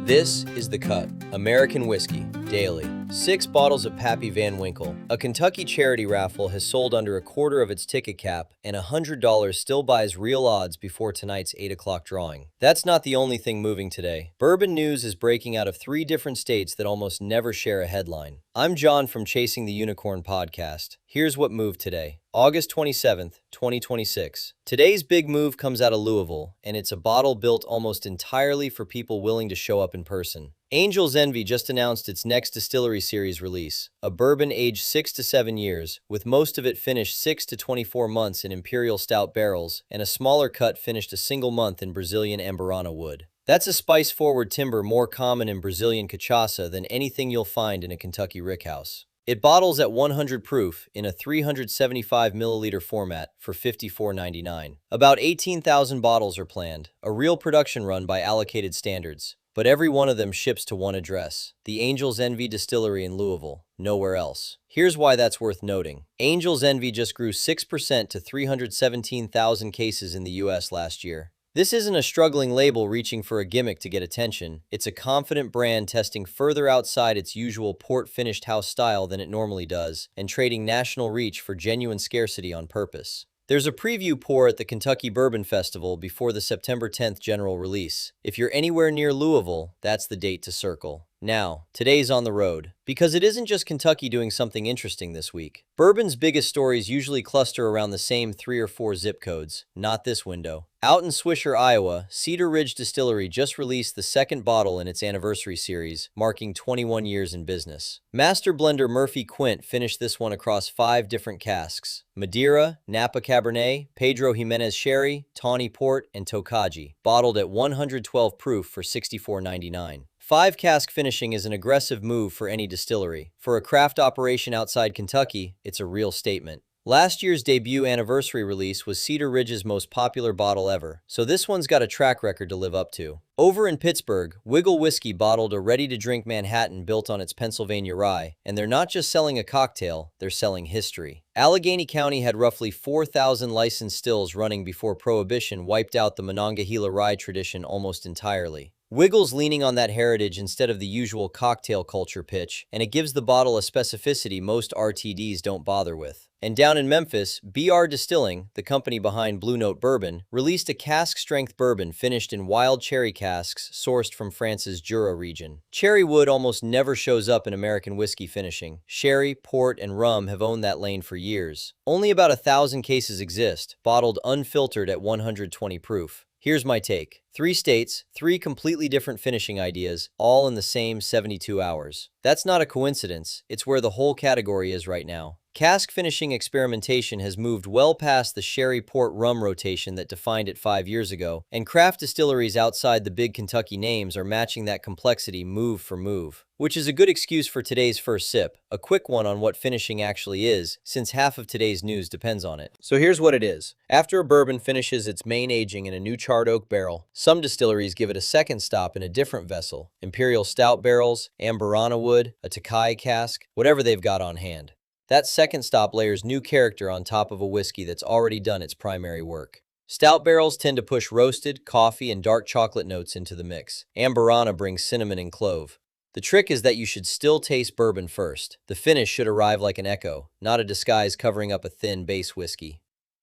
This is The Cut, American whiskey, daily. 6 bottles of Pappy Van Winkle. A Kentucky charity raffle has sold under a quarter of its ticket cap, and $100 still buys real odds before tonight's 8 o'clock drawing. That's not the only thing moving today. Bourbon news is breaking out of 3 different states that almost never share a headline. I'm John from Chasing the Unicorn podcast. Here's what moved today. August 27th, 2026. Today's big move comes out of Louisville, and it's a bottle built almost entirely for people willing to show up in person. Angel's Envy just announced its next distillery series release, a bourbon aged 6 to 7 years, with most of it finished 6 to 24 months in imperial stout barrels, and a smaller cut finished a single month in Brazilian Amburana wood. That's a spice-forward timber more common in Brazilian cachaça than anything you'll find in a Kentucky rickhouse. It bottles at 100 proof in a 375 milliliter format for $54.99. About 18,000 bottles are planned, a real production run by allocated standards. But every one of them ships to one address, the Angel's Envy Distillery in Louisville, nowhere else. Here's why that's worth noting. Angel's Envy just grew 6% to 317,000 cases in the US last year. This isn't a struggling label reaching for a gimmick to get attention. It's a confident brand testing further outside its usual port-finished house style than it normally does, and trading national reach for genuine scarcity on purpose. There's a preview pour at the Kentucky Bourbon Festival before the September 10th general release. If you're anywhere near Louisville, that's the date to circle. Now, today's on the road. Because it isn't just Kentucky doing something interesting this week. Bourbon's biggest stories usually cluster around the same 3 or 4 zip codes. Not this window. Out in Swisher, Iowa, Cedar Ridge Distillery just released the second bottle in its anniversary series, marking 21 years in business. Master blender Murphy Quint finished this one across 5 different casks: Madeira, Napa Cabernet, Pedro Jimenez Sherry, Tawny Port, and Tokaji, bottled at 112 proof for $64.99. 5-cask finishing is an aggressive move for any distillery. For a craft operation outside Kentucky, it's a real statement. Last year's debut anniversary release was Cedar Ridge's most popular bottle ever, so this one's got a track record to live up to. Over in Pittsburgh, Wiggle Whiskey bottled a ready-to-drink Manhattan built on its Pennsylvania rye, and they're not just selling a cocktail, they're selling history. Allegheny County had roughly 4,000 licensed stills running before Prohibition wiped out the Monongahela rye tradition almost entirely. Wiggle's leaning on that heritage instead of the usual cocktail culture pitch, and it gives the bottle a specificity most RTDs don't bother with. And down in Memphis, BR Distilling, the company behind Blue Note Bourbon, released a cask-strength bourbon finished in wild cherry casks sourced from France's Jura region. Cherry wood almost never shows up in American whiskey finishing. Sherry, port, and rum have owned that lane for years. Only about 1,000 cases exist, bottled unfiltered at 120 proof. Here's my take. 3 states, 3 completely different finishing ideas, all in the same 72 hours. That's not a coincidence, it's where the whole category is right now. Cask finishing experimentation has moved well past the sherry port rum rotation that defined it 5 years ago, and craft distilleries outside the big Kentucky names are matching that complexity move for move. Which is a good excuse for today's first sip, a quick one on what finishing actually is, since half of today's news depends on it. So here's what it is. After a bourbon finishes its main aging in a new charred oak barrel, some distilleries give it a second stop in a different vessel: imperial stout barrels, Amburana wood, a Tokai cask, whatever they've got on hand. That second stop layers new character on top of a whiskey that's already done its primary work. Stout barrels tend to push roasted, coffee, and dark chocolate notes into the mix. Amburana brings cinnamon and clove. The trick is that you should still taste bourbon first. The finish should arrive like an echo, not a disguise covering up a thin base whiskey.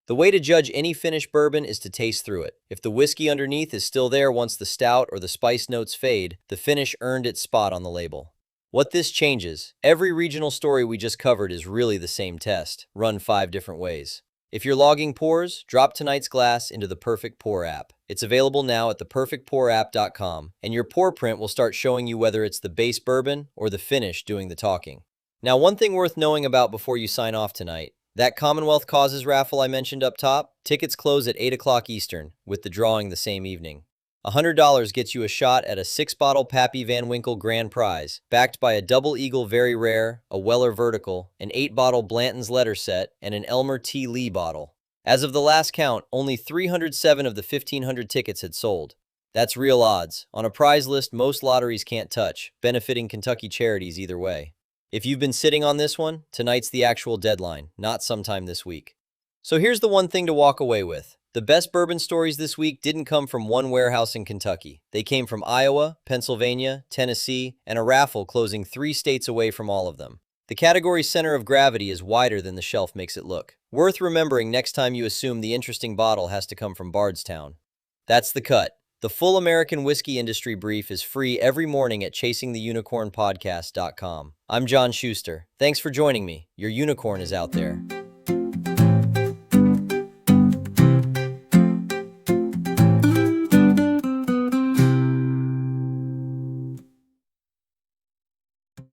The way to judge any finished bourbon is to taste through it. If the whiskey underneath is still there once the stout or the spice notes fade, the finish earned its spot on the label. What this changes, every regional story we just covered is really the same test, run 5 different ways. If you're logging pours, drop tonight's glass into the Perfect Pour app. It's available now at theperfectpourapp.com, and your pour print will start showing you whether it's the base bourbon or the finish doing the talking. Now, one thing worth knowing about before you sign off tonight, that Commonwealth Causes raffle I mentioned up top, tickets close at 8 o'clock Eastern, with the drawing the same evening. $100 gets you a shot at a 6-bottle Pappy Van Winkle grand prize, backed by a Double Eagle Very Rare, a Weller Vertical, an 8-bottle Blanton's Letter Set, and an Elmer T. Lee bottle. As of the last count, only 307 of the 1,500 tickets had sold. That's real odds, on a prize list most lotteries can't touch, benefiting Kentucky charities either way. If you've been sitting on this one, tonight's the actual deadline, not sometime this week. So here's the one thing to walk away with. The best bourbon stories this week didn't come from one warehouse in Kentucky. They came from Iowa, Pennsylvania, Tennessee, and a raffle closing 3 states away from all of them. The category's center of gravity is wider than the shelf makes it look. Worth remembering next time you assume the interesting bottle has to come from Bardstown. That's the cut. The full American whiskey industry brief is free every morning at chasingtheunicornpodcast.com. I'm John Schuster. Thanks for joining me. Your unicorn is out there.